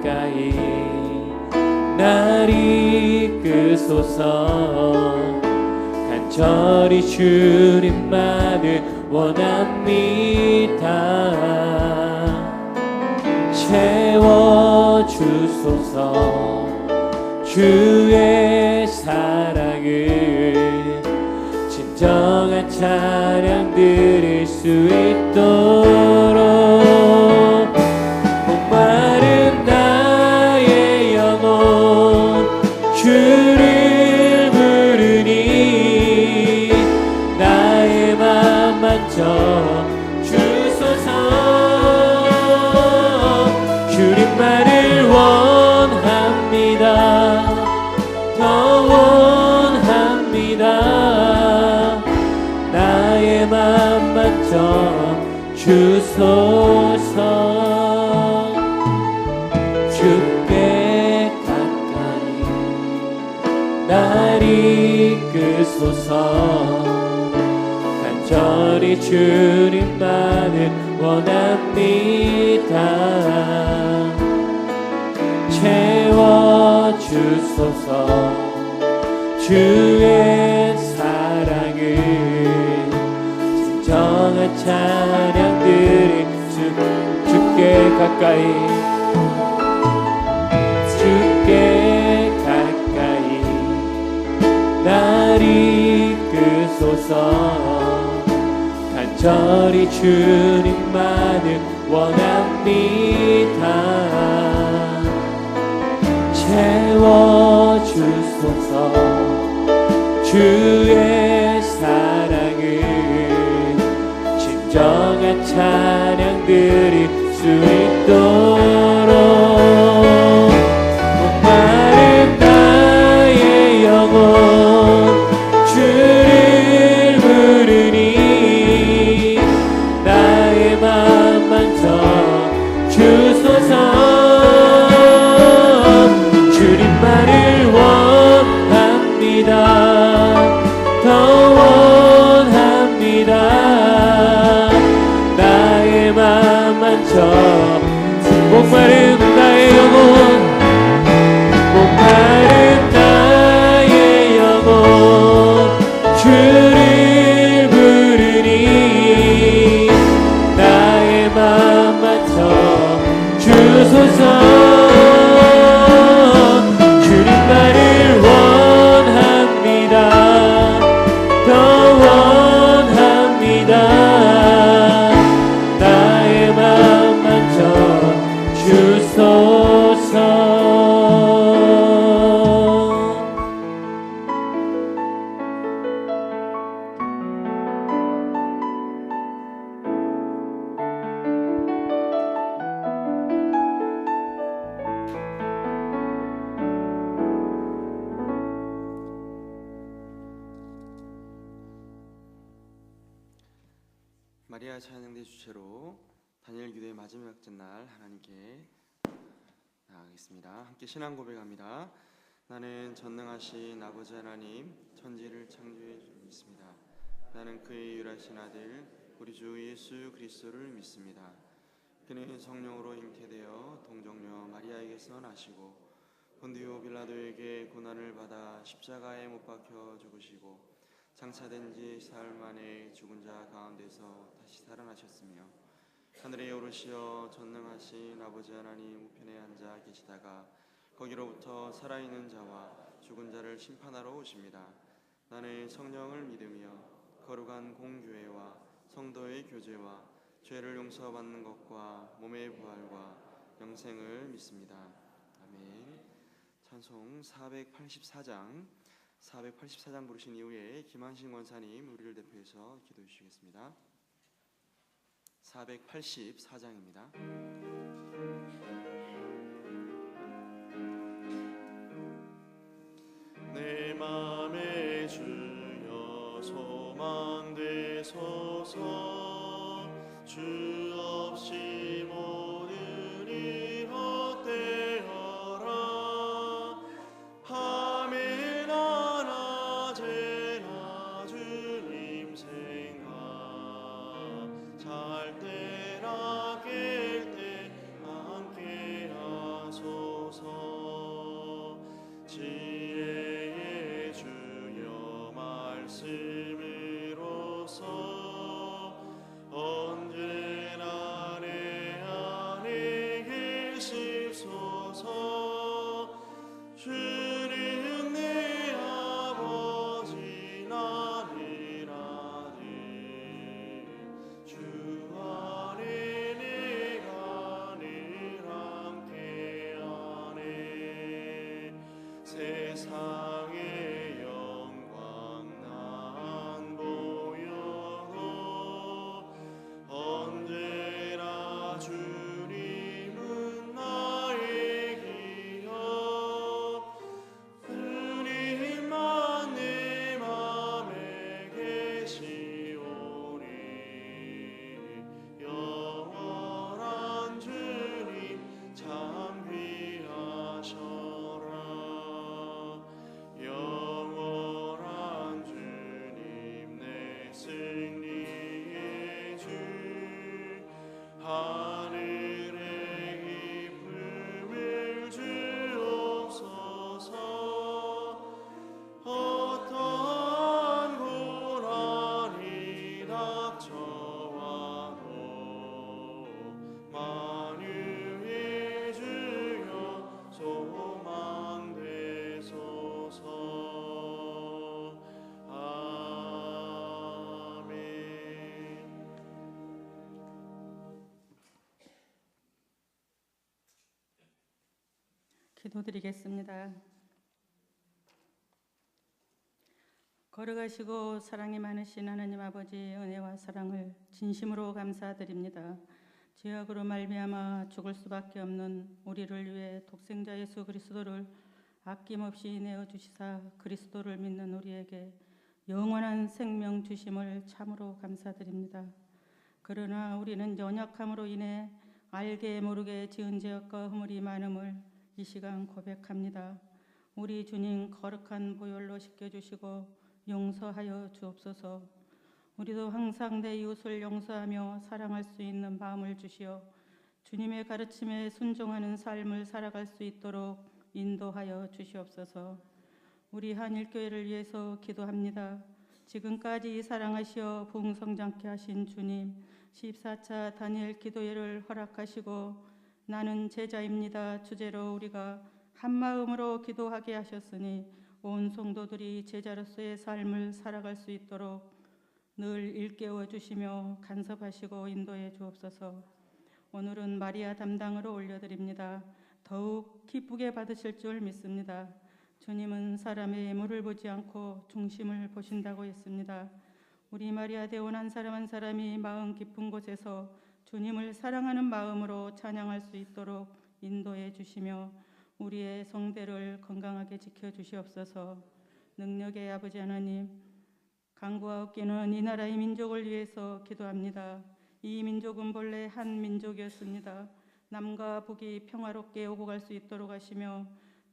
가까이 날 이끄소서. 간절히 주님만을 원합니다. 채워주소서. 주의 사랑을 진정한 찬양 드릴 수 있도록 목마른 나의 영혼 주를 부르니 나의 맘 만져 주소서. 주님만을 원합니다. 더 원합니다. 나의 맘 만져 주소서. 주께 가까이 날 이끄소서. 간절히 주님만을 원합니다. 채워주소서. 주의 사랑을 진정한 찬양 드릴 수. 주께 가까이 주께 가까이 날 이끄소서. 간절히 주님만을 원합니다. 채워주소서. 주의 사랑을 진정한 찬양 드릴 수 있도록 목마른 나의 영혼 주를 부르니 나의 맘 만져 주소서. 주님만을 원합니다. 더 원합니다. 나의 맘 만져 목마른 나의 영혼 목마른 나의 영혼 주를 부르니 나의 맘 만져 주소서. 주님만을 원합니다. 더 원합니다. 나의 맘 만져 주소서. 마리아 찬양대 주체로 다니엘 기도의 마지막 전날 하나님께 나아가겠습니다. 함께 신앙 고백합니다. 나는 전능하신 아버지 하나님 천지를 창조해 주셨습니다. 나는 그의 유일하신 아들 우리 주 예수 그리스도를 믿습니다. 그는 성령으로 잉태되어 동정녀 마리아에게서 나시고 본디오 빌라도에게 고난을 받아 십자가에 못 박혀 죽으시고 장사된 지 사흘 만에 죽은 자 가운데서 다시 살아나셨으며 하늘에 오르시어 전능하신 아버지 하나님 우편에 앉아 계시다가 거기로부터 살아있는 자와 죽은 자를 심판하러 오십니다. 나는 성령을 믿으며 거룩한 공교회와 성도의 교제와 죄를 용서받는 것과 몸의 부활과 영생을 믿습니다. 아멘. 찬송 484장 부르신 이후에 김한신 권사님 우리를 대표해서 기도해 주시겠습니다. 484장입니다. 내 맘에 주여 소망되소서. 주 없이 모든 일 헛되어라. 밤이나 낮에나 주님 생각 잘 때나 깰 때 지혜의 주여 말씀으로서 언제나 내 안에 계시소서. 주는 내 아버지 나는 아들 주 안에 내가 늘 함께하네. 세상의 영광 난 보여도 언제나 주님은 나의 기억. 주님만 내 맘에 계시오니 영원한 주님 참 귀하셔라. 영원한 주님 내 승리의 주. 하늘의 기쁨을 주옵소서. 어떠한 고난이 닥쳐와도 만유의 주여 소망되소서. 아멘. 기도드리겠습니다. 걸어가시고 사랑이 많으신 하나님 아버지 은혜와 사랑을 진심으로 감사드립니다. 죄악으로 말미암아 죽을 수밖에 없는 우리를 위해 독생자 예수 그리스도를 아낌없이 내어주시사 그리스도를 믿는 우리에게 영원한 생명 주심을 참으로 감사드립니다. 그러나 우리는 연약함으로 인해 알게 모르게 지은 죄악과 허물이 많음을 이 시간 고백합니다. 우리 주님 거룩한 보혈로 씻겨주시고 용서하여 주옵소서. 우리도 항상 내 이웃을 용서하며 사랑할 수 있는 마음을 주시어 주님의 가르침에 순종하는 삶을 살아갈 수 있도록 인도하여 주시옵소서. 우리 한일교회를 위해서 기도합니다. 지금까지 사랑하시어 부흥성장케 하신 주님, 14차 다니엘 기도회를 허락하시고 나는 제자입니다 주제로 우리가 한마음으로 기도하게 하셨으니 온 성도들이 제자로서의 삶을 살아갈 수 있도록 늘 일깨워 주시며 간섭하시고 인도해 주옵소서. 오늘은 마리아 담당으로 올려드립니다. 더욱 기쁘게 받으실 줄 믿습니다. 주님은 사람의 외모를 보지 않고 중심을 보신다고 했습니다. 우리 마리아 대원 한 사람 한 사람이 마음 깊은 곳에서 주님을 사랑하는 마음으로 찬양할 수 있도록 인도해 주시며 우리의 성대를 건강하게 지켜주시옵소서. 능력의 아버지 하나님, 강구와 옥기는 이 나라의 민족을 위해서 기도합니다. 이 민족은 본래 한 민족이었습니다. 남과 북이 평화롭게 오고 갈 수 있도록 하시며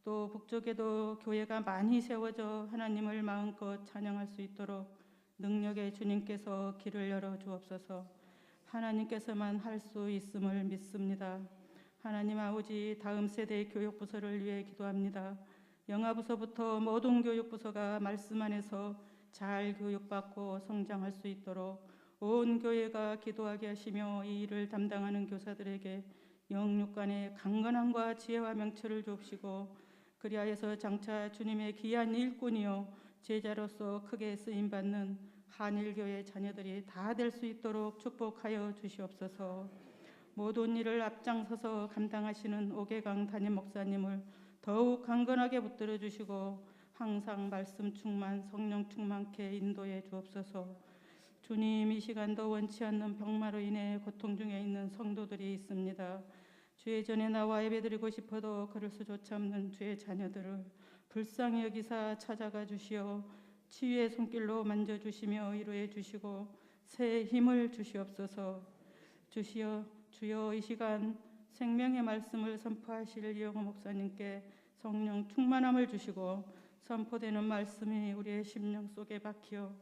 또 북쪽에도 교회가 많이 세워져 하나님을 마음껏 찬양할 수 있도록 능력의 주님께서 길을 열어 주옵소서. 하나님께서만 할 수 있음을 믿습니다. 하나님 아버지, 다음 세대의 교육부서를 위해 기도합니다. 영아부서부터 모든 교육부서가 말씀 안에서 잘 교육받고 성장할 수 있도록 온 교회가 기도하게 하시며 이 일을 담당하는 교사들에게 영육간의 강건함과 지혜와 명철을 주옵시고 그리하여서 장차 주님의 귀한 일꾼이요 제자로서 크게 쓰임받는 한일교회 자녀들이 다 될 수 있도록 축복하여 주시옵소서. 모든 일을 앞장서서 감당하시는 오계강 담임 목사님을 더욱 강건하게 붙들어 주시고 항상 말씀 충만, 성령 충만케 인도해 주옵소서. 주님, 이 시간도 원치 않는 병마로 인해 고통 중에 있는 성도들이 있습니다. 주의 전에 나와 예배드리고 싶어도 그럴 수조차 없는 주의 자녀들을 불쌍히 여기사 찾아가 주시어 치유의 손길로 만져주시며 위로해 주시고 새 힘을 주시옵소서. 주여 이 시간 생명의 말씀을 선포하실 이영호 목사님께 성령 충만함을 주시고 선포되는 말씀이 우리의 심령 속에 박혀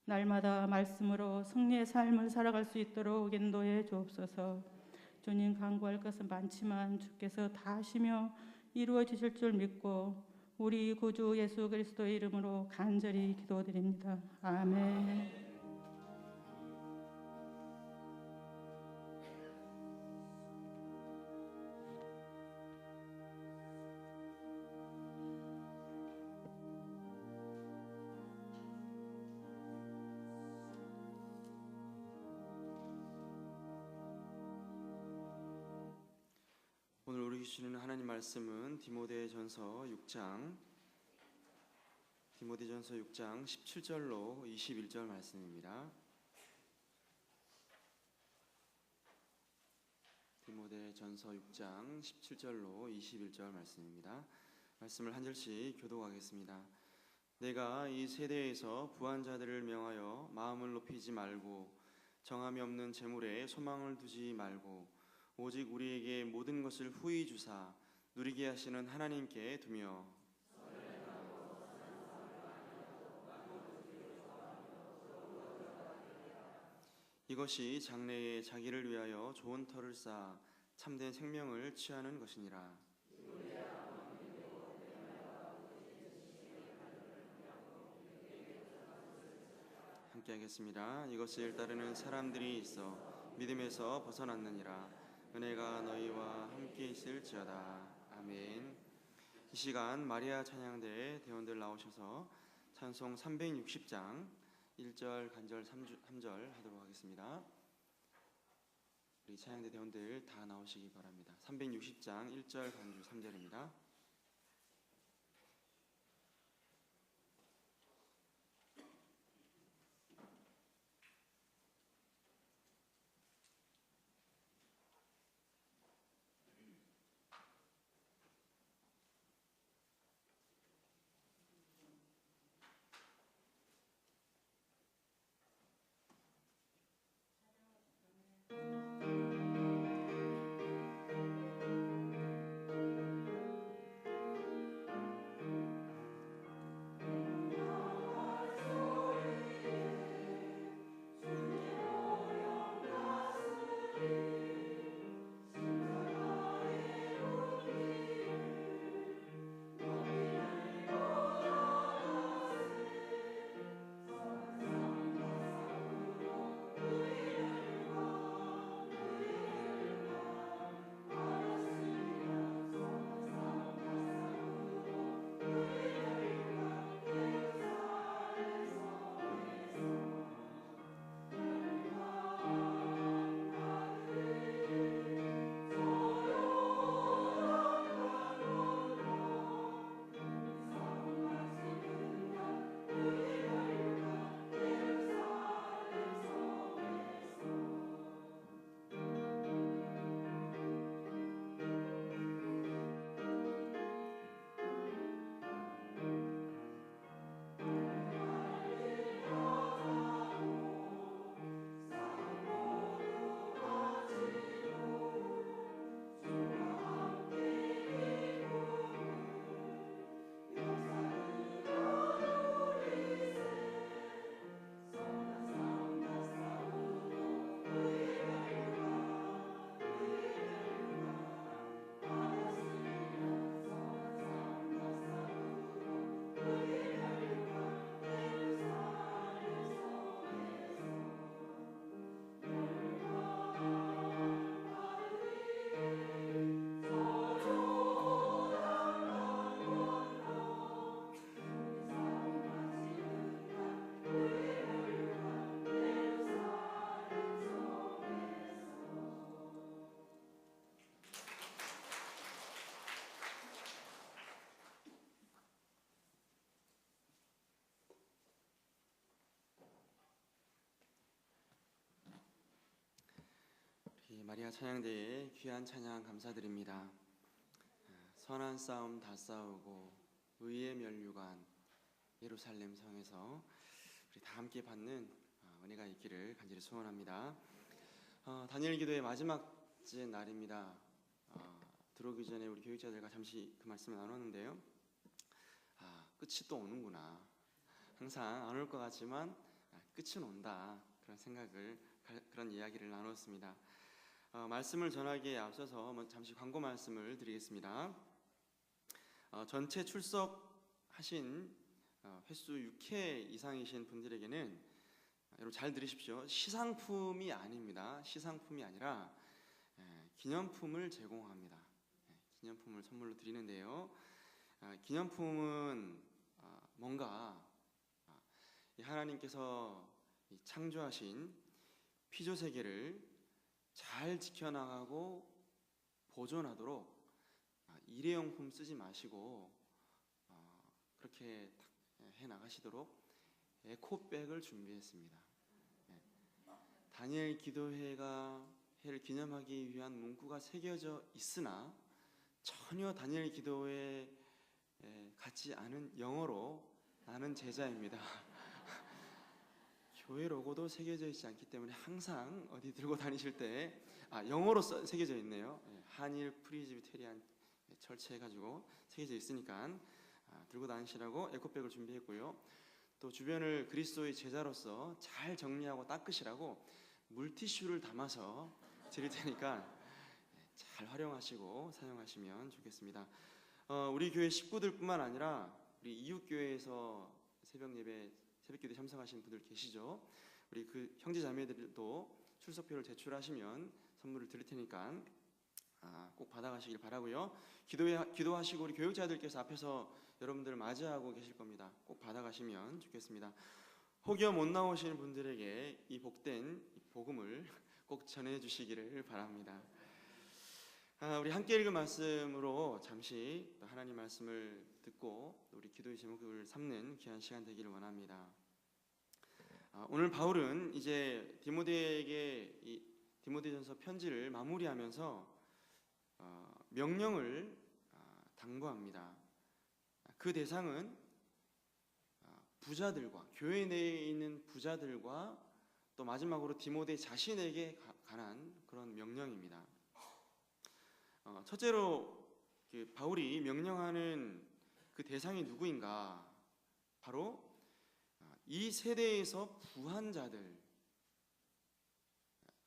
날마다 말씀으로 승리의 삶을 살아갈 수 있도록 인도해 주옵소서. 주님, 간구할 것은 많지만 주께서 다 하시며 이루어 주실 줄 믿고 우리 구주 예수 그리스도의 이름으로 간절히 기도드립니다. 아멘. 오늘 우리 주시는 하나님 말씀은 디모데전서 6장 17절로 21절 말씀입니다. 디모데전서 6장 17절로 21절 말씀입니다. 말씀을 한 절씩 교독하겠습니다. 내가 이 세대에서 부한 자들을 명하여 마음을 높이지 말고 정함이 없는 재물에 소망을 두지 말고 오직 우리에게 모든 것을 후히 주사 누리게 하시는 하나님께 두며 이것이 장래에 자기를 위하여 좋은 터를 쌓아 참된 생명을 취하는 것이니라. 함께 하겠습니다. 이것을 따르는 사람들이 있어 믿음에서 벗어났느니라. 은혜가 너희와 함께 있을지어다. 아멘. 이 시간 마리아 찬양대에 대원들 나오셔서 찬송 360장 1절 간절 3절 하도록 하겠습니다. 우리 찬양대 대원들 다 나오시기 바랍니다. 360장 1절 간주 3절입니다. 마리아 찬양대에 귀한 찬양 감사드립니다. 선한 싸움 다 싸우고 의의 면류관 예루살렘 성에서 우리 다 함께 받는 은혜가 있기를 간절히 소원합니다. 다니엘 기도의 마지막 날입니다. 들어오기 전에 우리 교육자들과 잠시 그 말씀을 나눴는데요. 끝이 또 오는구나. 항상 안 올 것 같지만 끝은 온다. 그런 이야기를 나눴습니다. 말씀을 전하기에 앞서서 잠시 광고 말씀을 드리겠습니다. 전체 출석 하신 횟수 6회 이상이신 분들에게는 여러분 잘 들으십시오. 시상품이 아닙니다. 시상품이 아니라 기념품을 제공합니다. 기념품을 선물로 드리는데요. 기념품은 뭔가 하나님께서 창조하신 피조 세계를 잘 지켜나가고 보존하도록 일회용품 쓰지 마시고 그렇게 해 나가시도록 에코백을 준비했습니다. 다니엘 기도회가 해를 기념하기 위한 문구가 새겨져 있으나 전혀 다니엘 기도회에 같지 않은 영어로 나는 제자입니다. 교회 로고도 새겨져 있지 않기 때문에 항상 어디 들고 다니실 때 영어로 새겨져 있네요. 한일 프리즈비테리안 철치 해가지고 새겨져 있으니까 들고 다니시라고 에코백을 준비했고요. 또 주변을 그리스도의 제자로서 잘 정리하고 닦으시라고 물티슈를 담아서 드릴 테니까 잘 활용하시고 사용하시면 좋겠습니다. 우리 교회 식구들뿐만 아니라 우리 이웃교회에서 새벽기도에 참석하신 분들 계시죠? 우리 그 형제자매들도 출석표를 제출하시면 선물을 드릴 테니까 꼭 받아가시길 바라고요. 기도하시고 우리 교육자들께서 앞에서 여러분들을 맞이하고 계실 겁니다. 꼭 받아가시면 좋겠습니다. 혹여 못 나오시는 분들에게 이 복된 복음을 꼭 전해주시기를 바랍니다. 우리 함께 읽은 말씀으로 잠시 하나님 말씀을 듣고 우리 기도의 제목을 삼는 귀한 시간 되기를 원합니다. 오늘 바울은 이제 디모데에게 이 디모데전서 편지를 마무리하면서 명령을 당부합니다. 그 대상은 부자들과 교회 내에 있는 부자들과 또 마지막으로 디모데 자신에게 관한 그런 명령입니다. 첫째로 바울이 명령하는 그 대상이 누구인가? 바로 이 세대에서 부한 자들.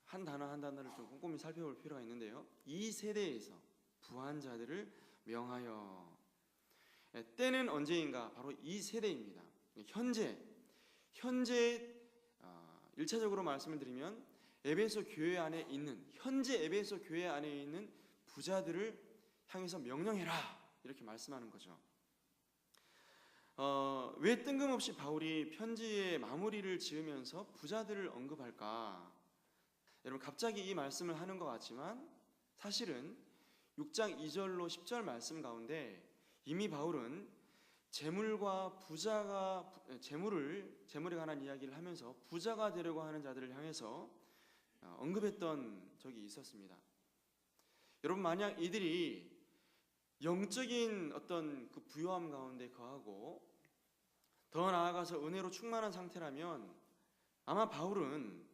한 단어 한 단어를 좀 꼼꼼히 살펴볼 필요가 있는데요. 이 세대에서 부한 자들을 명하여. 때는 언제인가? 바로 이 세대입니다. 현재 1차적으로 말씀을 드리면 에베소 교회 안에 있는 현재 에베소 교회 안에 있는 부자들을 향해서 명령해라 이렇게 말씀하는 거죠. 왜 뜬금없이 바울이 편지의 마무리를 지으면서 부자들을 언급할까? 여러분 갑자기 이 말씀을 하는 것 같지만 사실은 6장 2절로 10절 말씀 가운데 이미 바울은 재물에 관한 이야기를 하면서 부자가 되려고 하는 자들을 향해서 언급했던 적이 있었습니다. 여러분 만약 이들이 영적인 어떤 그 부요함 가운데 거하고 더 나아가서 은혜로 충만한 상태라면 아마 바울은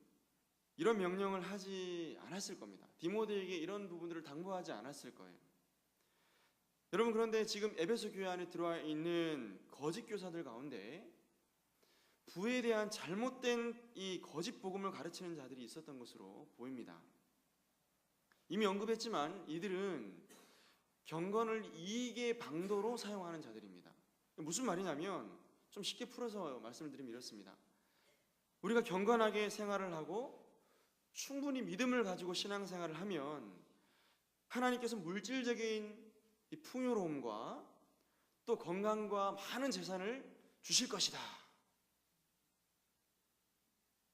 이런 명령을 하지 않았을 겁니다. 디모데에게 이런 부분들을 당부하지 않았을 거예요. 여러분 그런데 지금 에베소 교회 안에 들어와 있는 거짓 교사들 가운데 부에 대한 잘못된 이 거짓 복음을 가르치는 자들이 있었던 것으로 보입니다. 이미 언급했지만 이들은 경건을 이익의 방도로 사용하는 자들입니다. 무슨 말이냐면 좀 쉽게 풀어서 말씀을 드리면 이렇습니다. 우리가 경건하게 생활을 하고 충분히 믿음을 가지고 신앙생활을 하면 하나님께서 물질적인 이 풍요로움과 또 건강과 많은 재산을 주실 것이다.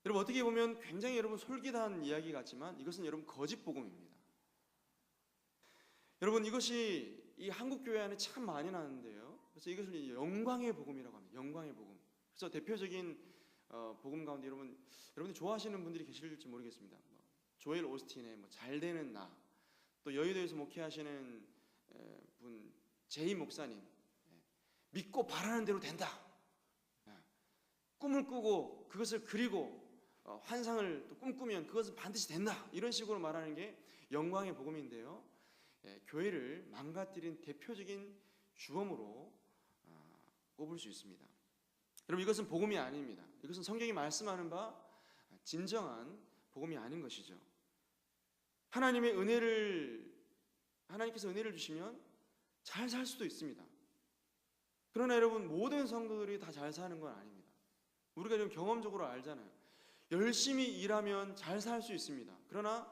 여러분 어떻게 보면 굉장히 여러분 솔깃한 이야기 같지만 이것은 여러분 거짓 복음입니다. 여러분 이것이 이 한국 교회 안에 참 많이 나는데요. 그래서 이것을 영광의 복음이라고 합니다. 영광의 복음. 그래서 대표적인 복음 가운데 여러분들 좋아하시는 분들이 계실지 모르겠습니다. 조엘 오스틴의 잘 되는 나, 또 여의도에서 목회하시는 분 제이 목사님, 믿고 바라는 대로 된다. 꿈을 꾸고 그것을 그리고 환상을 또 꿈꾸면 그것은 반드시 된다. 이런 식으로 말하는 게 영광의 복음인데요. 교회를 망가뜨린 대표적인 주범으로 꼽을 수 있습니다. 여러분 이것은 복음이 아닙니다. 이것은 성경이 말씀하는 바 진정한 복음이 아닌 것이죠. 하나님께서 은혜를 주시면 잘 살 수도 있습니다. 그러나 여러분, 모든 성도들이 다 잘 사는 건 아닙니다. 우리가 좀 경험적으로 알잖아요. 열심히 일하면 잘 살 수 있습니다. 그러나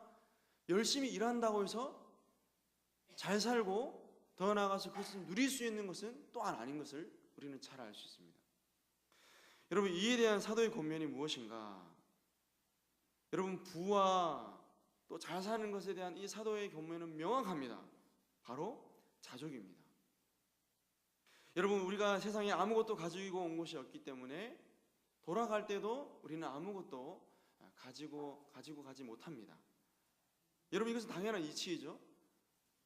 열심히 일한다고 해서 잘 살고 더 나아가서 그것을 누릴 수 있는 것은 또한 아닌 것을 우리는 잘 알 수 있습니다. 여러분, 이에 대한 사도의 권면이 무엇인가? 여러분, 부와 또 잘 사는 것에 대한 이 사도의 권면은 명확합니다. 바로 자족입니다. 여러분, 우리가 세상에 아무것도 가지고 온 것이 없기 때문에 돌아갈 때도 우리는 아무것도 가지고 가지 못합니다. 여러분, 이것은 당연한 이치이죠.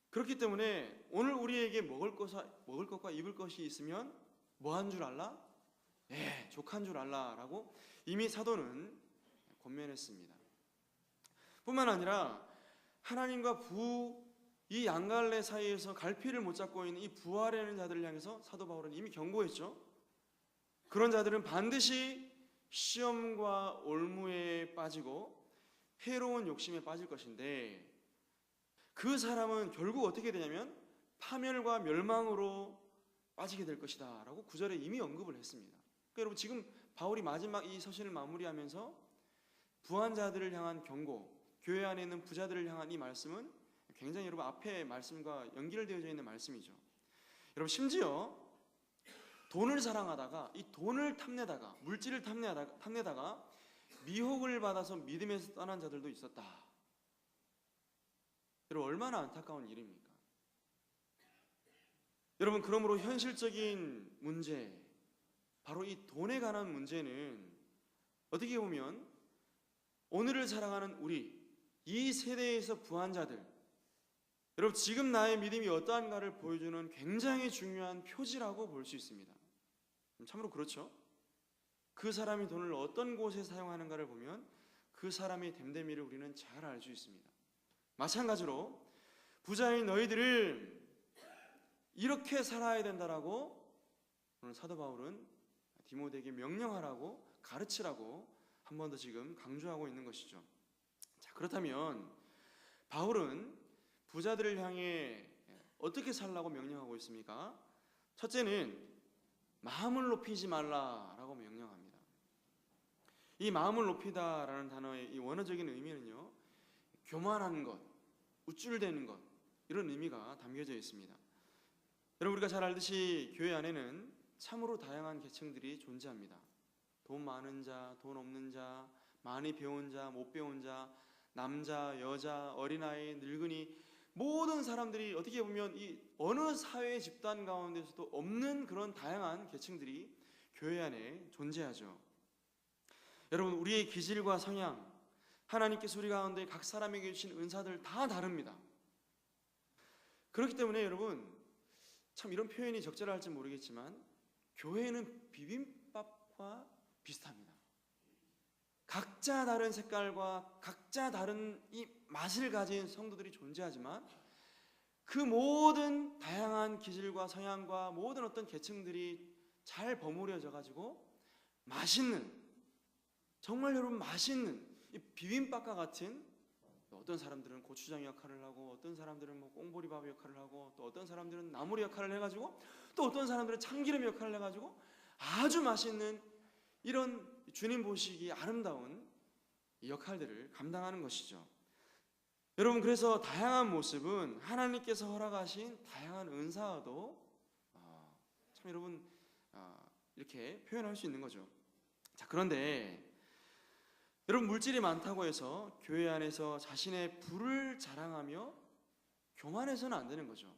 그렇기 때문에 오늘 우리에게 먹을 것과 입을 것이 있으면 뭐 한 줄 알라? 족한 줄 알라라고 이미 사도는 권면했습니다. 뿐만 아니라 하나님과 이 양갈래 사이에서 갈피를 못 잡고 있는 이 부하려는 자들을 향해서 사도 바울은 이미 경고했죠. 그런 자들은 반드시 시험과 올무에 빠지고 해로운 욕심에 빠질 것인데, 그 사람은 결국 어떻게 되냐면 파멸과 멸망으로 빠지게 될 것이다 라고 9절에 이미 언급을 했습니다. 그러니까 여러분, 지금 바울이 마지막 이 서신을 마무리하면서 부한 자들을 향한 경고, 교회 안에 있는 부자들을 향한 이 말씀은 굉장히 여러분 앞에 말씀과 연결되어져 있는 말씀이죠. 여러분, 심지어 돈을 사랑하다가 이 돈을 탐내다가 물질을 탐내다가 미혹을 받아서 믿음에서 떠난 자들도 있었다. 여러분, 얼마나 안타까운 일입니까? 여러분, 그러므로 현실적인 문제, 바로 이 돈에 관한 문제는 어떻게 보면 오늘을 살아가는 우리 이 세대에서 부한 자들, 여러분, 지금 나의 믿음이 어떠한가를 보여주는 굉장히 중요한 표지라고 볼 수 있습니다. 참으로 그렇죠. 그 사람이 돈을 어떤 곳에 사용하는가를 보면 그 사람의 됨됨이를 우리는 잘 알 수 있습니다. 마찬가지로 부자인 너희들을 이렇게 살아야 된다라고 오늘 사도 바울은 디모데에게 명령하라고, 가르치라고 한 번 더 지금 강조하고 있는 것이죠. 자, 그렇다면 바울은 부자들을 향해 어떻게 살라고 명령하고 있습니까? 첫째는 마음을 높이지 말라라고 명령합니다. 이 마음을 높이다라는 단어의 이 원어적인 의미는요, 교만한 것, 우쭐대는 것, 이런 의미가 담겨져 있습니다. 여러분, 우리가 잘 알듯이 교회 안에는 참으로 다양한 계층들이 존재합니다. 돈 많은 자, 돈 없는 자, 많이 배운 자, 못 배운 자, 남자, 여자, 어린아이, 늙은이, 모든 사람들이 어떻게 보면 이 어느 사회 집단 가운데서도 없는 그런 다양한 계층들이 교회 안에 존재하죠. 여러분, 우리의 기질과 성향, 하나님께서 우리 가운데 각 사람에게 주신 은사들 다 다릅니다. 그렇기 때문에 여러분, 참 이런 표현이 적절할지 모르겠지만 교회는 비빔밥과 비슷합니다. 각자 다른 색깔과 각자 다른 이 맛을 가진 성도들이 존재하지만 그 모든 다양한 기질과 성향과 모든 어떤 계층들이 잘 버무려져 가지고 맛있는, 정말 여러분 맛있는 이 비빔밥과 같은, 어떤 사람들은 고추장 역할을 하고, 어떤 사람들은 뭐 꽁보리밥 역할을 하고, 또 어떤 사람들은 나물이 역할을 해가지고, 또 어떤 사람들은 참기름 역할을 해가지고 아주 맛있는 이런 주님 보시기에 아름다운 이 역할들을 감당하는 것이죠. 여러분, 그래서 다양한 모습은 하나님께서 허락하신 다양한 은사도 참 여러분 이렇게 표현할 수 있는 거죠. 자, 그런데 여러분, 물질이 많다고 해서 교회 안에서 자신의 부를 자랑하며 교만해서는 안 되는 거죠.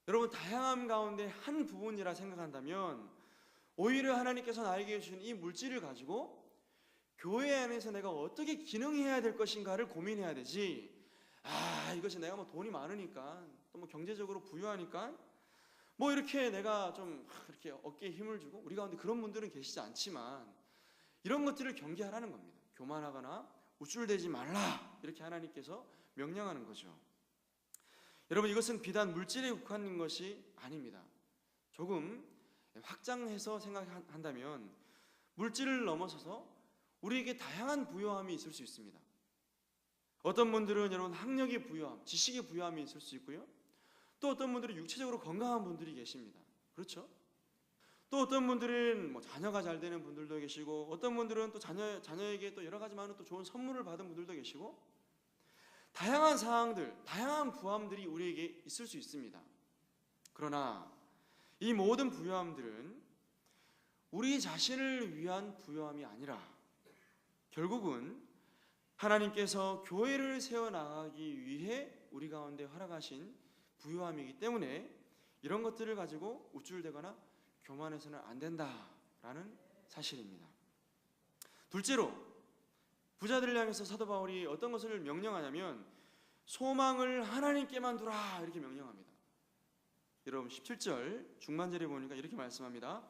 여러분, 다양함 가운데 한 부분이라 생각한다면 오히려 하나님께서 나에게 주신 이 물질을 가지고 교회 안에서 내가 어떻게 기능해야 될 것인가를 고민해야 되지, 이것이 내가 뭐 돈이 많으니까, 또 뭐 경제적으로 부유하니까 뭐 이렇게 내가 좀 이렇게 어깨에 힘을 주고, 우리 가운데 그런 분들은 계시지 않지만 이런 것들을 경계하라는 겁니다. 교만하거나 우쭐대지 말라, 이렇게 하나님께서 명령하는 거죠. 여러분, 이것은 비단 물질에 국한된 것이 아닙니다. 조금 확장해서 생각한다면 물질을 넘어서서 우리에게 다양한 부유함이 있을 수 있습니다. 어떤 분들은 여러분 학력의 부유함, 지식의 부유함이 있을 수 있고요. 또 어떤 분들은 육체적으로 건강한 분들이 계십니다. 그렇죠? 또 어떤 분들은 뭐 자녀가 잘 되는 분들도 계시고, 어떤 분들은 또 자녀에게 또 여러 가지 많은 또 좋은 선물을 받은 분들도 계시고, 다양한 상황들, 다양한 부함들이 우리에게 있을 수 있습니다. 그러나 이 모든 부요함들은 우리 자신을 위한 부요함이 아니라 결국은 하나님께서 교회를 세워나가기 위해 우리 가운데 허락하신 부요함이기 때문에 이런 것들을 가지고 우쭐대거나 교만해서는 안 된다라는 사실입니다. 둘째로 부자들을 향해서 사도 바울이 어떤 것을 명령하냐면 소망을 하나님께만 두라 이렇게 명령합니다. 여러분 17절 중반절에 보니까 이렇게 말씀합니다.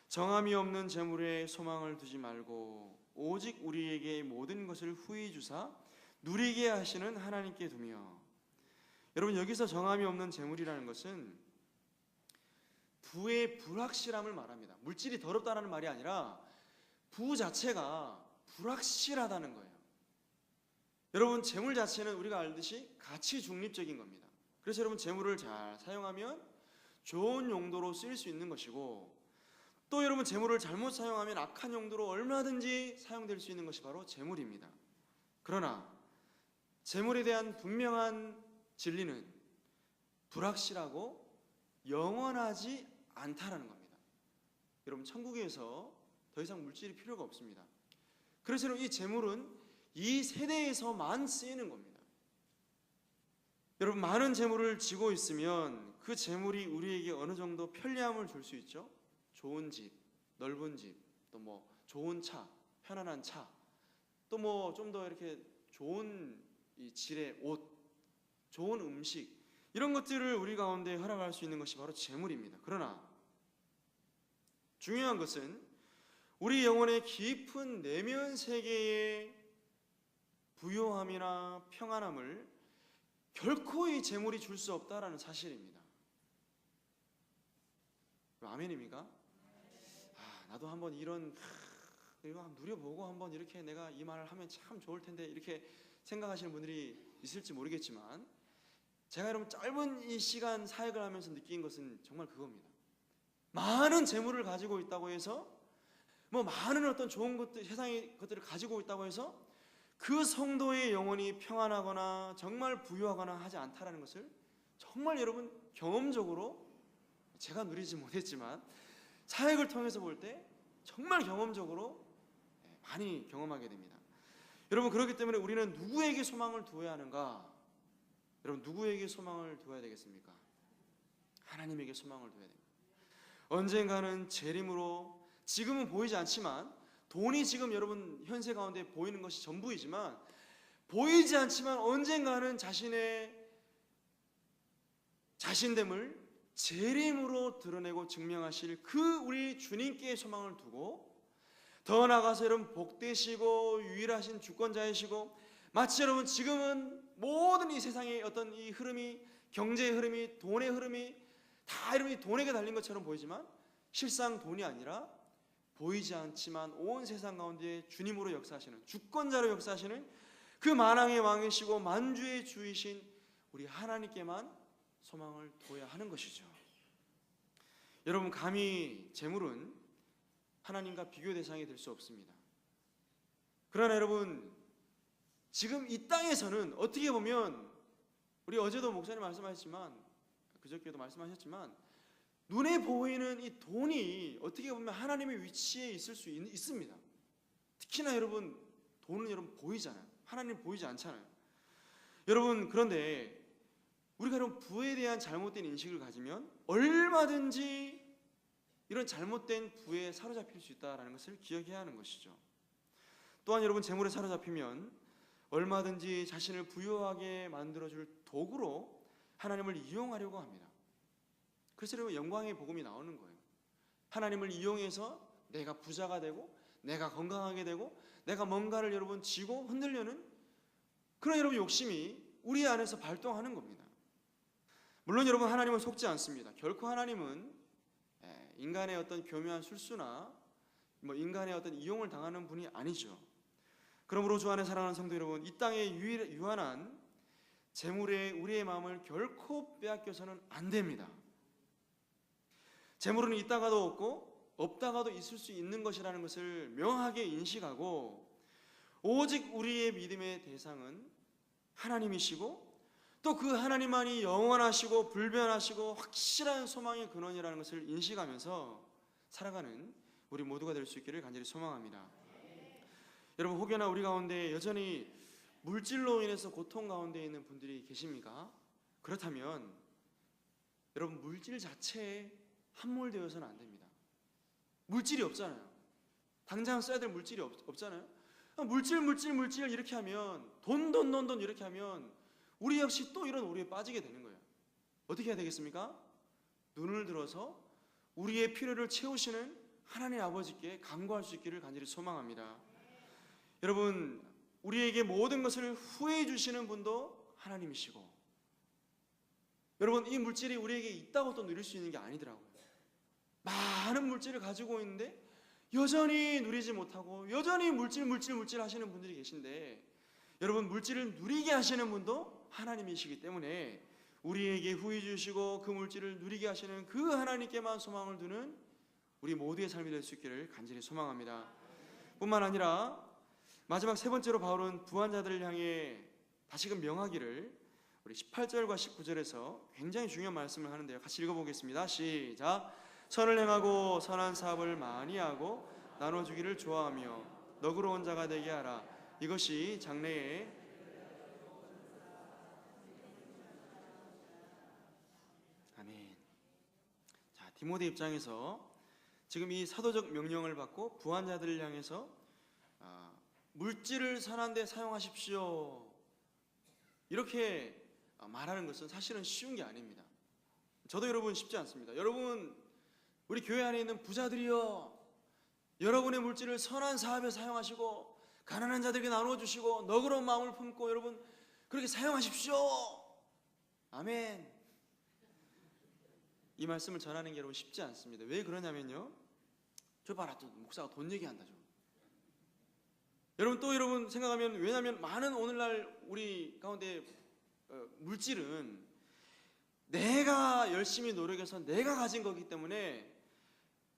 정함이 없는 재물에 소망을 두지 말고 오직 우리에게 모든 것을 후히 주사 누리게 하시는 하나님께 두며. 여러분 여기서 정함이 없는 재물이라는 것은 부의 불확실함을 말합니다. 물질이 더럽다는 말이 아니라 부 자체가 불확실하다는 거예요. 여러분 재물 자체는 우리가 알듯이 가치 중립적인 겁니다. 그래서 여러분 재물을 잘 사용하면 좋은 용도로 쓰일 수 있는 것이고, 또 여러분 재물을 잘못 사용하면 악한 용도로 얼마든지 사용될 수 있는 것이 바로 재물입니다. 그러나 재물에 대한 분명한 진리는 불확실하고 영원하지 않다라는 겁니다. 여러분 천국에서 더 이상 물질이 필요가 없습니다. 그래서 이 재물은 이 세대에서만 쓰이는 겁니다. 여러분 많은 재물을 지고 있으면 그 재물이 우리에게 어느 정도 편리함을 줄 수 있죠. 좋은 집, 넓은 집, 또 뭐 좋은 차, 편안한 차, 또 뭐 좀 더 이렇게 좋은 이 질의 옷, 좋은 음식, 이런 것들을 우리 가운데 허락할 수 있는 것이 바로 재물입니다. 그러나 중요한 것은 우리 영혼의 깊은 내면 세계의 부요함이나 평안함을 결코 이 재물이 줄 수 없다라는 사실입니다. 아멘입니까? 나도 한번 이런 이거 한번 누려보고 한번 이렇게 내가 이 말을 하면 참 좋을 텐데 이렇게 생각하시는 분들이 있을지 모르겠지만, 제가 여러분 짧은 이 시간 사역을 하면서 느낀 것은 정말 그겁니다. 많은 재물을 가지고 있다고 해서 뭐 많은 어떤 좋은 것들, 세상의 것들을 가지고 있다고 해서 그 성도의 영혼이 평안하거나 정말 부유하거나 하지 않다라는 것을 정말 여러분 경험적으로, 제가 누리지 못했지만 사역을 통해서 볼 때 정말 경험적으로 많이 경험하게 됩니다. 여러분 그렇기 때문에 우리는 누구에게 소망을 두어야 하는가? 여러분 누구에게 소망을 두어야 되겠습니까? 하나님에게 소망을 두어야 됩니다. 언젠가는 재림으로, 지금은 보이지 않지만, 돈이 지금 여러분 현세 가운데 보이는 것이 전부이지만, 보이지 않지만 언젠가는 자신의 자신됨을 재림으로 드러내고 증명하실 그 우리 주님께 소망을 두고, 더 나아가서 여러분 복되시고 유일하신 주권자이시고, 마치 여러분 지금은 모든 이 세상의 어떤 이 흐름이, 경제의 흐름이, 돈의 흐름이 다 여러분이 돈에게 달린 것처럼 보이지만 실상 돈이 아니라 보이지 않지만 온 세상 가운데 주님으로 역사하시는, 주권자로 역사하시는 그 만왕의 왕이시고 만주의 주이신 우리 하나님께만 소망을 둬야 하는 것이죠. 여러분 감히 재물은 하나님과 비교 대상이 될 수 없습니다. 그러나 여러분 지금 이 땅에서는 어떻게 보면, 우리 어제도 목사님 말씀하셨지만, 그저께도 말씀하셨지만, 눈에 보이는 이 돈이 어떻게 보면 하나님의 위치에 있을 수 있습니다. 특히나 여러분 돈은 여러분 보이잖아요. 하나님 보이지 않잖아요. 여러분 그런데 우리가 여러분 부에 대한 잘못된 인식을 가지면 얼마든지 이런 잘못된 부에 사로잡힐 수 있다는 것을 기억해야 하는 것이죠. 또한 여러분 재물에 사로잡히면 얼마든지 자신을 부유하게 만들어줄 도구로 하나님을 이용하려고 합니다. 그래서 여러분 영광의 복음이 나오는 거예요. 하나님을 이용해서 내가 부자가 되고 내가 건강하게 되고 내가 뭔가를 여러분 쥐고 흔들려는 그런 여러분 욕심이 우리 안에서 발동하는 겁니다. 물론 여러분 하나님은 속지 않습니다. 결코 하나님은 인간의 어떤 교묘한 술수나 뭐 인간의 어떤 이용을 당하는 분이 아니죠. 그러므로 주 안에 사랑하는 성도 여러분, 이 땅에 유한한 재물에 우리의 마음을 결코 빼앗겨서는 안 됩니다. 재물은 있다가도 없고 없다가도 있을 수 있는 것이라는 것을 명확하게 인식하고 오직 우리의 믿음의 대상은 하나님이시고 또 그 하나님만이 영원하시고 불변하시고 확실한 소망의 근원이라는 것을 인식하면서 살아가는 우리 모두가 될 수 있기를 간절히 소망합니다. 여러분, 혹여나 우리 가운데 여전히 물질로 인해서 고통 가운데 있는 분들이 계십니까? 그렇다면 여러분, 물질 자체에 함몰되어서는 안 됩니다. 물질이 없잖아요. 당장 써야 될 물질이 없잖아요. 물질 이렇게 하면 돈 이렇게 하면 우리 역시 또 이런 오류에 빠지게 되는 거예요. 어떻게 해야 되겠습니까? 눈을 들어서 우리의 필요를 채우시는 하나님 아버지께 간구할 수 있기를 간절히 소망합니다. 여러분, 우리에게 모든 것을 후회해 주시는 분도 하나님이시고, 여러분, 이 물질이 우리에게 있다고 또 누릴 수 있는 게 아니더라고요. 많은 물질을 가지고 있는데 여전히 누리지 못하고 여전히 물질 하시는 분들이 계신데, 여러분, 물질을 누리게 하시는 분도 하나님이시기 때문에 우리에게 후회 주시고 그 물질을 누리게 하시는 그 하나님께만 소망을 두는 우리 모두의 삶이 될 수 있기를 간절히 소망합니다. 뿐만 아니라 마지막 세 번째로 바울은 부한 자들을 향해 다시금 명하기를 우리 18절과 19절에서 굉장히 중요한 말씀을 하는데요. 같이 읽어보겠습니다. 시작. 선을 행하고 선한 사업을 많이 하고 나눠주기를 좋아하며 너그러운 자가 되게 하라. 이것이 장래에 아멘. 자, 디모데 입장에서 지금 이 사도적 명령을 받고 부한 자들을 향해서 물질을 선한데 사용하십시오, 이렇게 말하는 것은 사실은 쉬운 게 아닙니다. 저도 여러분 쉽지 않습니다. 여러분, 우리 교회 안에 있는 부자들이여, 여러분의 물질을 선한 사업에 사용하시고 가난한 자들에게 나눠주시고 너그러운 마음을 품고 여러분 그렇게 사용하십시오. 아멘. 이 말씀을 전하는 게 여러분 쉽지 않습니다. 왜 그러냐면요, 저 봐라, 또 목사가 돈 얘기한다. 여러분 생각하면, 왜냐하면 많은 오늘날 우리 가운데 물질은 내가 열심히 노력해서 내가 가진 거기 때문에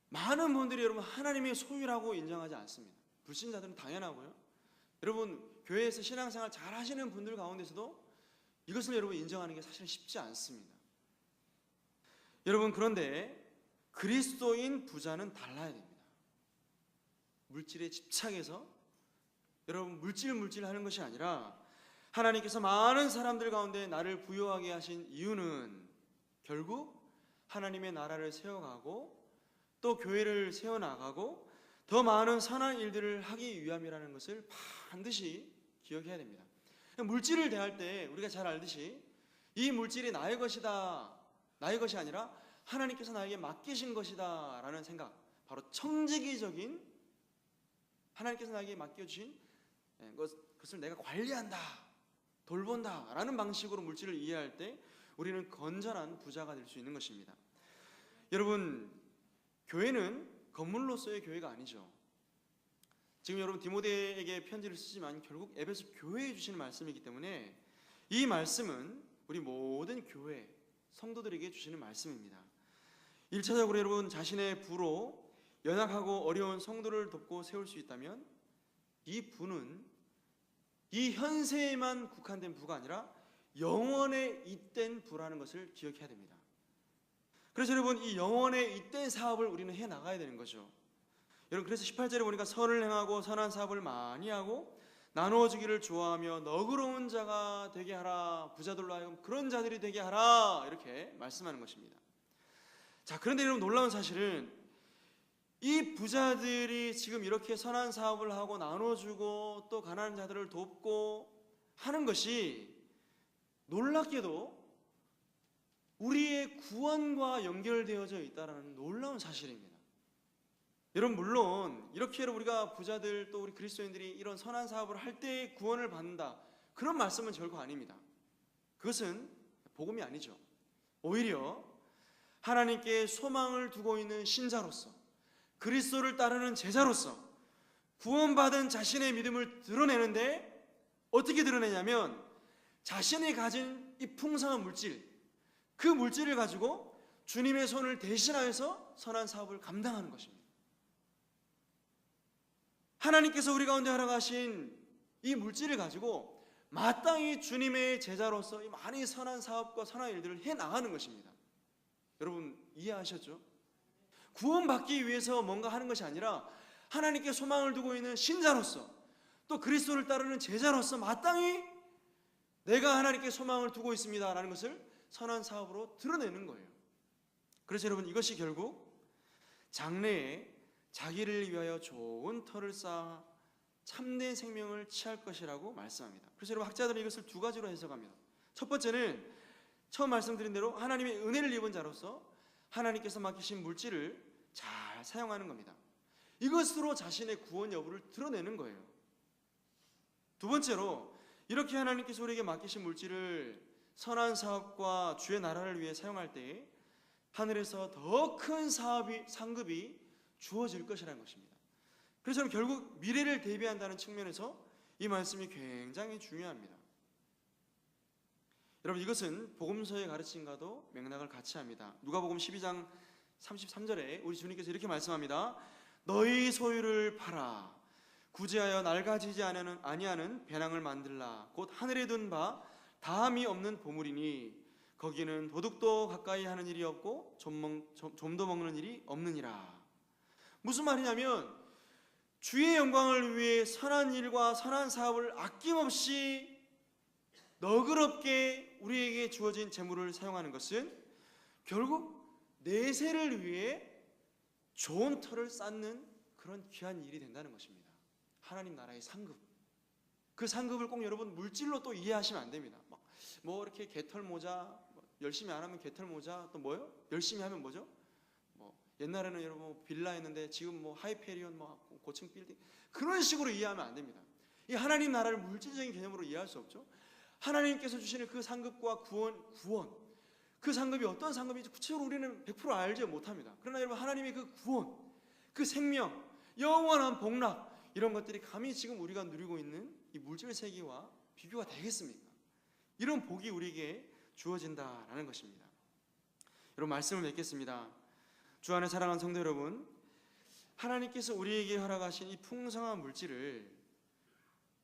많은 분들이 여러분 하나님의 소유라고 인정하지 않습니다. 불신자들은 당연하고요. 여러분, 교회에서 신앙생활 잘 하시는 분들 가운데서도 이것을 여러분 인정하는 게 사실 쉽지 않습니다. 여러분, 그런데 그리스도인 부자는 달라야 됩니다. 물질에 집착해서 여러분 물질 하는 것이 아니라, 하나님께서 많은 사람들 가운데 나를 부유하게 하신 이유는 결국 하나님의 나라를 세워가고 또 교회를 세워나가고 더 많은 선한 일들을 하기 위함이라는 것을 반드시 기억해야 됩니다. 물질을 대할 때 우리가 잘 알듯이 이 물질이 나의 것이다, 나의 것이 아니라 하나님께서 나에게 맡기신 것이다 라는 생각, 바로 청지기적인 하나님께서 나에게 맡겨주신 그것을 내가 관리한다, 돌본다 라는 방식으로 물질을 이해할 때 우리는 건전한 부자가 될 수 있는 것입니다. 여러분, 교회는 건물로서의 교회가 아니죠. 지금 여러분 디모데에게 편지를 쓰지만 결국 에베소 교회에 주시는 말씀이기 때문에 이 말씀은 우리 모든 교회 성도들에게 주시는 말씀입니다. 1차적으로 여러분 자신의 부로 연약하고 어려운 성도를 돕고 세울 수 있다면 이 부는 이 현세에만 국한된 부가 아니라 영원에 잇된 부라는 것을 기억해야 됩니다. 그래서 여러분 이 영원에 잇된 사업을 우리는 해 나가야 되는 거죠. 여러분, 그래서 18절에 보니까 선을 행하고 선한 사업을 많이 하고 나누어주기를 좋아하며 너그러운 자가 되게 하라. 부자들로 하여금 그런 자들이 되게 하라. 이렇게 말씀하는 것입니다. 자, 그런데 여러분 놀라운 사실은 이 부자들이 지금 이렇게 선한 사업을 하고 나눠주고 또 가난한 자들을 돕고 하는 것이 놀랍게도 우리의 구원과 연결되어져 있다는 놀라운 사실입니다. 여러분, 물론 이렇게 우리가 부자들 또 우리 그리스도인들이 이런 선한 사업을 할 때 구원을 받는다, 그런 말씀은 결코 아닙니다. 그것은 복음이 아니죠. 오히려 하나님께 소망을 두고 있는 신자로서, 그리스도를 따르는 제자로서 구원받은 자신의 믿음을 드러내는데 어떻게 드러내냐면 자신이 가진 이 풍성한 물질, 그 물질을 가지고 주님의 손을 대신하여서 선한 사업을 감당하는 것입니다. 하나님께서 우리 가운데 허락하신 이 물질을 가지고 마땅히 주님의 제자로서 이 많이 선한 사업과 선한 일들을 해 나가는 것입니다. 여러분 이해하셨죠? 구원받기 위해서 뭔가 하는 것이 아니라 하나님께 소망을 두고 있는 신자로서 또 그리스도를 따르는 제자로서 마땅히 내가 하나님께 소망을 두고 있습니다라는 것을 선한 사업으로 드러내는 거예요. 그래서 여러분 이것이 결국 장래에 자기를 위하여 좋은 터를 쌓아 참된 생명을 취할 것이라고 말씀합니다. 그래서 여러분 학자들은 이것을 두 가지로 해석합니다. 첫 번째는 처음 말씀드린 대로 하나님의 은혜를 입은 자로서 하나님께서 맡기신 물질을 잘 사용하는 겁니다. 이것으로 자신의 구원 여부를 드러내는 거예요. 두 번째로 이렇게 하나님께서 우리에게 맡기신 물질을 선한 사업과 주의 나라를 위해 사용할 때에 하늘에서 더 큰 상급이 주어질 것이라는 것입니다. 그래서 결국 미래를 대비한다는 측면에서 이 말씀이 굉장히 중요합니다. 여러분 이것은 복음서의 가르침과도 맥락을 같이 합니다. 누가복음 12장 33절에 우리 주님께서 이렇게 말씀합니다. 너희 소유를 팔아 구제하여 낡아지지 아니하는 배낭을 만들라. 곧 하늘에 둔 바 다함이 없는 보물이니 거기는 도둑도 가까이 하는 일이 없고 좀도 먹는 일이 없느니라. 무슨 말이냐면 주의 영광을 위해 선한 일과 선한 사업을 아낌없이 너그럽게 우리에게 주어진 재물을 사용하는 것은 결국 내세를 위해 좋은 터를 쌓는 그런 귀한 일이 된다는 것입니다. 하나님 나라의 상급. 그 상급을 꼭 여러분 물질로 또 이해하시면 안 됩니다. 뭐 이렇게 개털 모자, 열심히 안 하면 개털 모자, 또 뭐요? 열심히 하면 뭐죠? 옛날에는 여러분 빌라였는데 지금 하이페리온 고층 빌딩, 그런 식으로 이해하면 안 됩니다. 이 하나님 나라를 물질적인 개념으로 이해할 수 없죠. 하나님께서 주시는 그 상급과 구원, 그 상급이 어떤 상급인지 구체적으로 우리는 100% 알지 못합니다. 그러나 여러분 하나님의 그 구원, 그 생명, 영원한 복락, 이런 것들이 감히 지금 우리가 누리고 있는 이 물질 세계와 비교가 되겠습니까? 이런 복이 우리에게 주어진다라는 것입니다. 여러분 말씀을 맺겠습니다. 주 안에 사랑하는 성도 여러분, 하나님께서 우리에게 허락하신 이 풍성한 물질을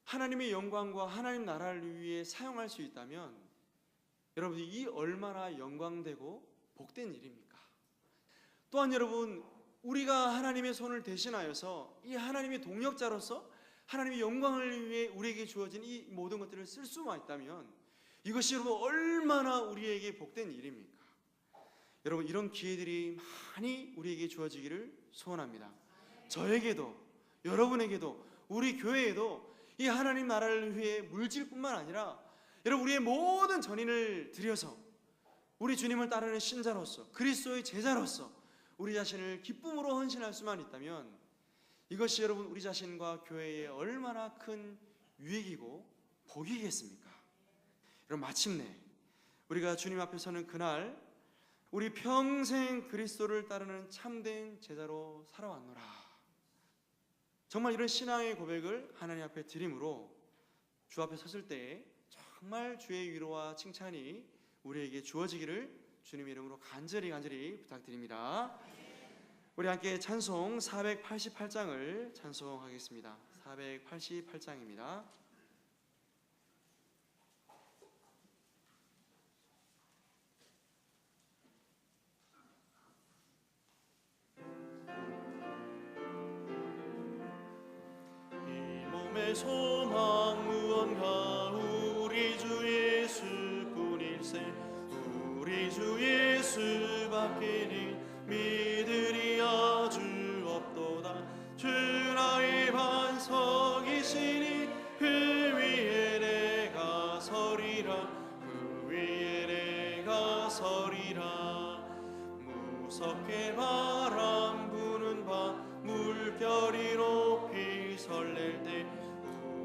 하나님의 영광과 하나님 나라를 위해 사용할 수 있다면 여러분 이 얼마나 영광되고 복된 일입니까? 또한 여러분 우리가 하나님의 손을 대신하여서 이 하나님의 동역자로서 하나님의 영광을 위해 우리에게 주어진 이 모든 것들을 쓸 수만 있다면 이것이 여러분 얼마나 우리에게 복된 일입니까? 여러분 이런 기회들이 많이 우리에게 주어지기를 소원합니다. 저에게도 여러분에게도 우리 교회에도 이 하나님 나라를 위해 물질뿐만 아니라 여러분 우리의 모든 전인을 들여서 우리 주님을 따르는 신자로서 그리스도의 제자로서 우리 자신을 기쁨으로 헌신할 수만 있다면 이것이 여러분 우리 자신과 교회에 얼마나 큰 유익이고 복이겠습니까? 여러분 마침내 우리가 주님 앞에 서는 그날 우리 평생 그리스도를 따르는 참된 제자로 살아왔노라. 정말 이런 신앙의 고백을 하나님 앞에 드림으로 주 앞에 섰을 때에 정말 주의 위로와 칭찬이 우리에게 주어지기를 주님의 이름으로 간절히 부탁드립니다. 우리 함께 찬송 488장을 찬송하겠습니다. 488장입니다. 소망 무언가 우리 주 예수뿐일세. 우리 주 예수밖에는 믿으리 아주 없도다. 주 나의 반석이시니 그 위에 내가 서리라. 그 위에 내가 서리라. 무섭게 바람 부는 밤 물결이 높이 설렐 때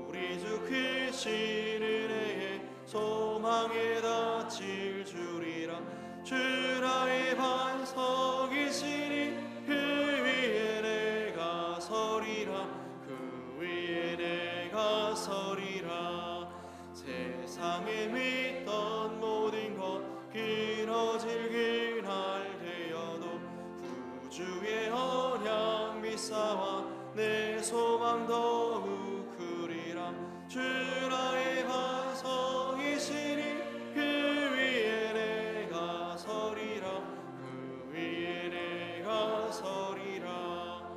우리 주 크신 은혜에 소망에 닿칠 줄이라. 주 나의 반석이시니 그 위에 내가 서리라. 그 위에 내가 서리라. 세상에 믿던 모든 것 끊어질 그날 되어도 구주의 언약 믿사와 내 소망도 주 나의 반석이시니 그 위에 내가 서리라 그 위에 내가 서리라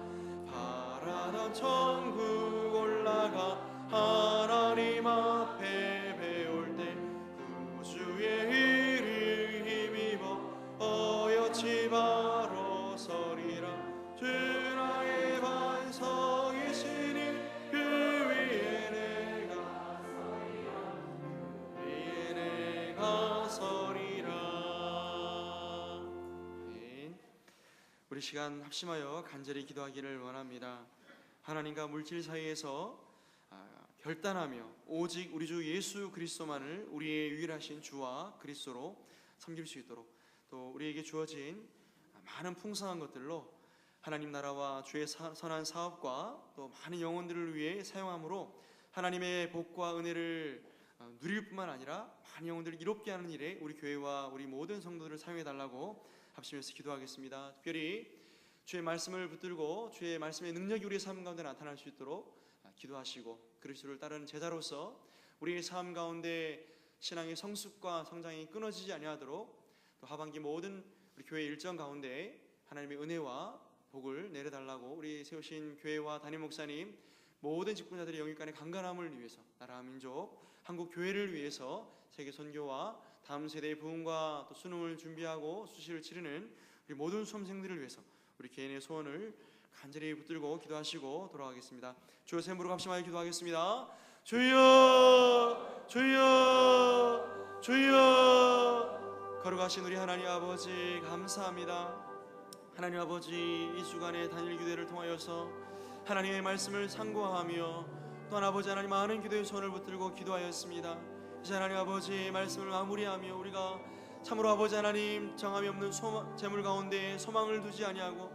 바라던 천국 올라가 하나님 앞에 배울 때 구주의 이를 힘입어 어여치 바로 서리라 주 나의 반석이시니 그 위에 내가 서리라 그 위에 내가 서리라. 아멘. 우리 시간 합심하여 간절히 기도하기를 원합니다. 하나님과 물질 사이에서 결단하며 오직 우리 주 예수 그리스도만을 우리의 유일하신 주와 그리스도로 섬길 수 있도록 또 우리에게 주어진 많은 풍성한 것들로 하나님 나라와 주의 선한 사업과 또 많은 영혼들을 위해 사용함으로 하나님의 복과 은혜를 누릴 뿐만 아니라 많은 영혼들을 이롭게 하는 일에 우리 교회와 우리 모든 성도들을 사용해 달라고 합심해서 기도하겠습니다. 특별히 주의 말씀을 붙들고 주의 말씀의 능력이 우리의 삶 가운데 나타날 수 있도록 기도하시고 그리스도를 따르는 제자로서 우리의 삶 가운데 신앙의 성숙과 성장이 끊어지지 아니하도록 또 하반기 모든 우리 교회 일정 가운데 하나님의 은혜와 복을 내려달라고 우리 세우신 교회와 담임 목사님 모든 직분자들의 영육간의 강건함을 위해서 나라 민족 한국 교회를 위해서 세계 선교와 다음 세대의 부흥과 또 수능을 준비하고 수시를 치르는 우리 모든 수험생들을 위해서 우리 개인의 소원을 간절히 붙들고 기도하시고 돌아가겠습니다. 주여 샘으로 합심하여 기도하겠습니다. 주여 주여 주여 거룩하신 우리 하나님 아버지 감사합니다. 하나님 아버지 이 주간의 단일 기도를 통하여서 하나님의 말씀을 상고하며 또한 아버지 하나님 많은 기도의 손을 붙들고 기도하였습니다. 이제 하나님 아버지 말씀을 마무리하며 우리가 참으로 아버지 하나님 정함이 없는 재물 가운데 소망을 두지 아니하고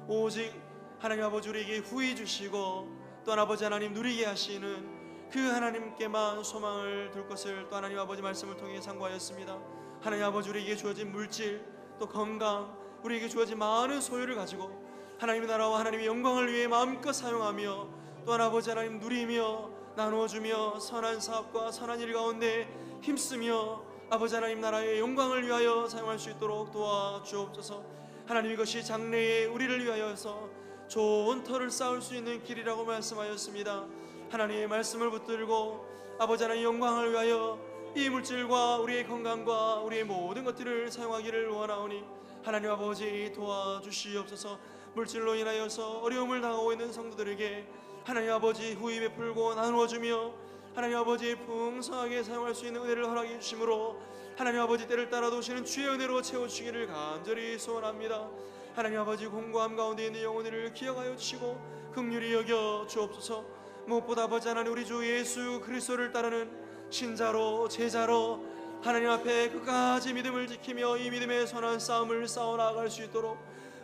오직 하나님 아버지 우리에게 후히 주시고 또한 아버지 하나님 누리게 하시는 그 하나님께만 소망을 둘 것을 또 하나님 아버지 말씀을 통해 상고하였습니다. 하나님 아버지 우리에게 주어진 물질 또 건강 우리에게 주어진 많은 소유를 가지고 하나님의 나라와 하나님의 영광을 위해 마음껏 사용하며 또한 아버지 하나님 누리며 나누어주며 선한 사업과 선한 일 가운데 힘쓰며 아버지 하나님 나라의 영광을 위하여 사용할 수 있도록 도와주옵소서. 하나님 이것이 장래에 우리를 위하여서 좋은 터를 쌓을 수 있는 길이라고 말씀하였습니다. 하나님의 말씀을 붙들고 아버지 하나님 영광을 위하여 이 물질과 우리의 건강과 우리의 모든 것들을 사용하기를 원하오니 하나님 아버지 도와주시옵소서. 물질로 인하여서 어려움을 당하고 있는 성도들에게 하나님 아버지 후히 베풀고 나누어주며 하나님 아버지 풍성하게 사용할 수 있는 은혜를 허락해 주심으로 하나님 아버지 때를 따라 도시는 주의 은혜로 채워주시기를 간절히 소원합니다. 하나님 아버지 공고함 가운데 있는 영혼을 기억하여 주시고 긍휼히 여겨 주옵소서. 무엇보다 아버지 하나님 우리 주 예수 그리스도를 따르는 신자로 제자로 하나님 앞에 끝까지 믿음을 지키며 이 믿음의 선한 싸움을 싸워나갈 수 있도록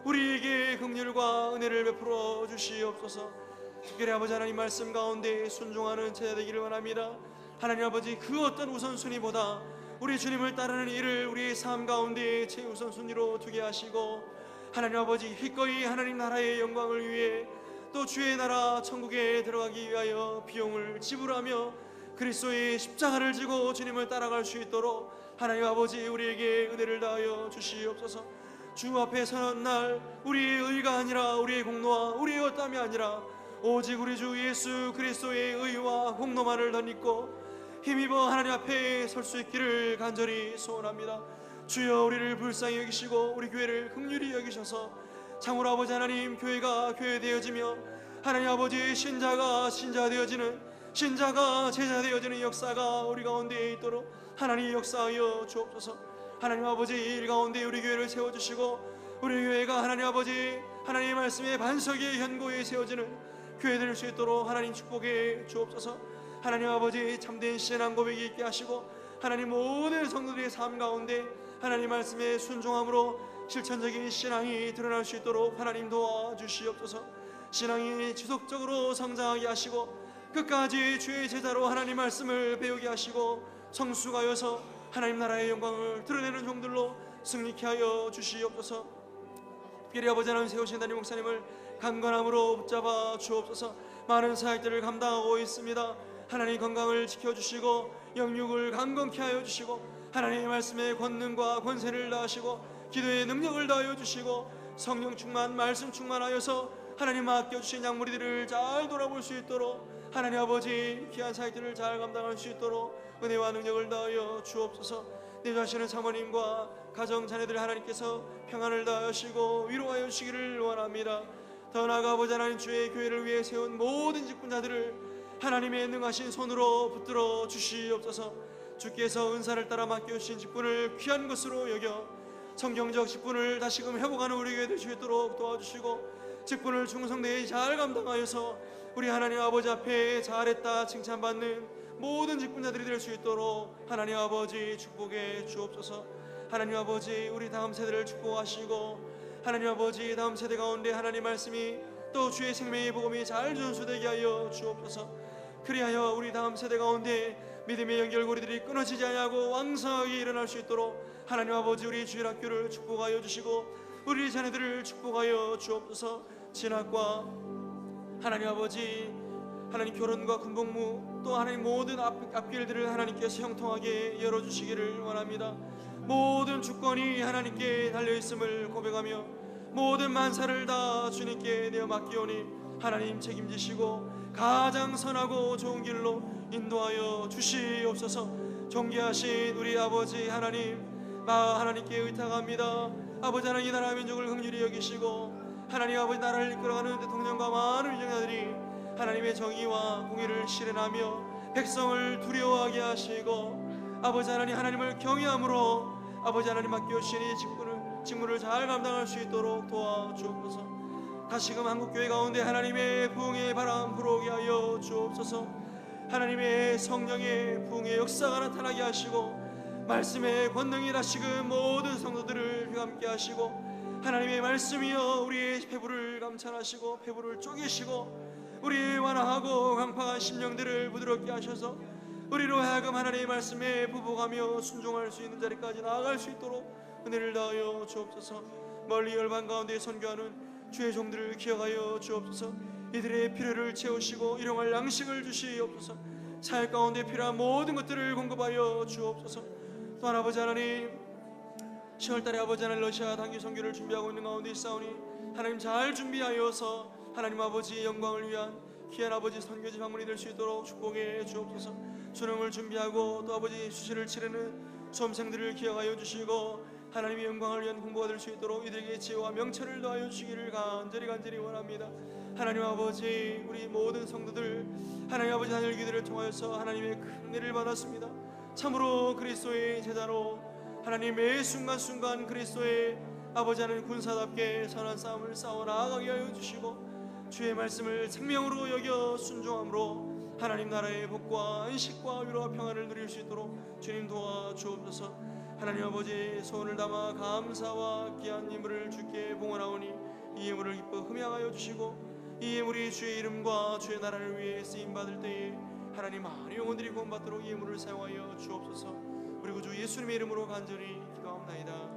우리에게 긍휼과 은혜를 베풀어 주시옵소서. 특별히 아버지 하나님 말씀 가운데 순종하는 제자 되기를 원합니다. 하나님 아버지 그 어떤 우선순위보다 우리 주님을 따르는 일을 우리의 삶 가운데 최우선순위로 두게 하시고 하나님 아버지 기꺼이 하나님 나라의 영광을 위해 또 주의 나라 천국에 들어가기 위하여 비용을 지불하며 그리스도의 십자가를 지고 주님을 따라갈 수 있도록 하나님 아버지 우리에게 은혜를 다하여 주시옵소서. 주 앞에 서는 날 우리의 의가 아니라 우리의 공로와 우리의 어땀이 아니라 오직 우리 주 예수 그리스도의 의와 공로만을 덧입고 힘입어 하나님 앞에 설 수 있기를 간절히 소원합니다. 주여 우리를 불쌍히 여기시고 우리 교회를 긍휼히 여기셔서 참으로 아버지 하나님 교회가 교회되어지며 하나님 아버지 신자가 신자 되어지는 신자가 제자 되어지는 역사가 우리 가운데 있도록 하나님 역사하여 주옵소서. 하나님 아버지 일 가운데 우리 교회를 세워주시고 우리 교회가 하나님 아버지 하나님의 말씀의 반석의 현고에 세워지는 교회 될 수 있도록 하나님 축복해 주옵소서. 하나님 아버지 참된 신앙 고백이 있게 하시고 하나님 모든 성도들의 삶 가운데 하나님 말씀에 순종함으로 실천적인 신앙이 드러날 수 있도록 하나님 도와주시옵소서. 신앙이 지속적으로 성장하게 하시고 끝까지 주의 제자로 하나님 말씀을 배우게 하시고 성숙하여서 하나님 나라의 영광을 드러내는 종들로 승리케 하여 주시옵소서. 특별히 아버지 하나님 세우신 담임 목사님을 강건함으로 붙잡아 주옵소서. 많은 사역들을 감당하고 있습니다. 하나님 건강을 지켜주시고 영육을 강건케 하여 주시고 하나님의 말씀에 권능과 권세를 다하시고 기도의 능력을 다하여 주시고 성령 충만 말씀 충만하여서 하나님 맡겨주신 양무리들을 잘 돌아볼 수 있도록 하나님 아버지 귀한 사역들을 잘 감당할 수 있도록 은혜와 능력을 다하여 주옵소서. 내 자신의 사모님과 가정 자녀들 하나님께서 평안을 다하시고 위로하여 주시기를 원합니다. 더 나아가 아버지 하나님 주의 교회를 위해 세운 모든 직분자들을 하나님의 능하신 손으로 붙들어 주시옵소서. 주께서 은사를 따라 맡겨주신 직분을 귀한 것으로 여겨 성경적 직분을 다시금 회복하는 우리 교회 될 수 있도록 도와주시고 직분을 충성되이 잘 감당하여서 우리 하나님 아버지 앞에 잘했다 칭찬받는 모든 직분자들이 될 수 있도록 하나님 아버지 축복해 주옵소서. 하나님 아버지 우리 다음 세대를 축복하시고 하나님 아버지 다음 세대 가운데 하나님 말씀이 또 주의 생명의 복음이 잘 전수되게 하여 주옵소서. 그리하여 우리 다음 세대 가운데 믿음의 연결고리들이 끊어지지 아니하고 왕성하게 일어날 수 있도록 하나님 아버지 우리 주일학교를 축복하여 주시고 우리 자녀들을 축복하여 주옵소서. 진학과 하나님 아버지 하나님 결혼과 군복무 또 하나님 모든 앞길들을 하나님께서 형통하게 열어주시기를 원합니다. 모든 주권이 하나님께 달려있음을 고백하며 모든 만사를 다 주님께 내어 맡기오니 하나님 책임지시고 가장 선하고 좋은 길로 인도하여 주시옵소서. 존귀하신 우리 아버지 하나님 하나님께 의탁합니다. 아버지 하나님 이 나라 민족을 긍휼히 여기시고 하나님 아버지 나라를 이끌어가는 대통령과 많은 위정자들이 하나님의 정의와 공의를 실현하며 백성을 두려워하게 하시고 아버지 하나님 하나님을 경외함으로 아버지 하나님 맡겨주신 이 직무를 잘 감당할 수 있도록 도와주옵소서. 다시금 한국교회 가운데 하나님의 부흥의 바람 불어오게 하여 주옵소서. 하나님의 성령의 부흥의 역사가 나타나게 하시고 말씀의 권능이 다시금 모든 성도들을 함께 하시고 하나님의 말씀이여 우리의 배부를 감찰하시고 배부를 쪼개시고 우리의 완화하고 강팍한 심령들을 부드럽게 하셔서 우리로 하여금 하나님의 말씀에 부복하며 순종할 수 있는 자리까지 나아갈 수 있도록 은혜를 다하여 주옵소서. 멀리 열방 가운데 선교하는 주의 종들을 기억하여 주옵소서. 이들의 필요를 채우시고 일용할 양식을 주시옵소서. 사역 가운데 필요한 모든 것들을 공급하여 주옵소서. 또한 아버지 하나님 10월달에 아버지 하나님 러시아 단기 선교를 준비하고 있는 가운데 있사오니 하나님 잘 준비하여서 하나님 아버지 영광을 위한 귀한 아버지 선교지 방문이 될 수 있도록 축복해 주옵소서. 수능을 준비하고 또 아버지 수시를 치르는 수험생들을 기억하여 주시고 하나님의 영광을 위한 공부가 될 수 있도록 이들에게 지혜와 명철을 더하여 주시기를 간절히 원합니다. 하나님 아버지 우리 모든 성도들 하나님 아버지 하늘 기도를 통하여서 하나님의 큰 은혜를 받았습니다. 참으로 그리스도의 제자로 하나님 매 순간순간 그리스도의 아버지 하나님 군사답게 선한 싸움을 싸워 나아가게 하여 주시고 주의 말씀을 생명으로 여겨 순종함으로 하나님 나라의 복과 안식과 위로와 평안을 누릴 수 있도록 주님 도와주옵소서. 하나님 아버지 소원을 담아 감사와 귀한 예물을 주께 봉헌하오니 이 예물을 기뻐 흠양하여 주시고 이 예물이 주의 이름과 주의 나라를 위해 쓰임받을 때에 하나님 많은 영혼들이 구원받도록 이 예물을 사용하여 주옵소서. 우리 구주 예수님의 이름으로 간절히 기도합나이다.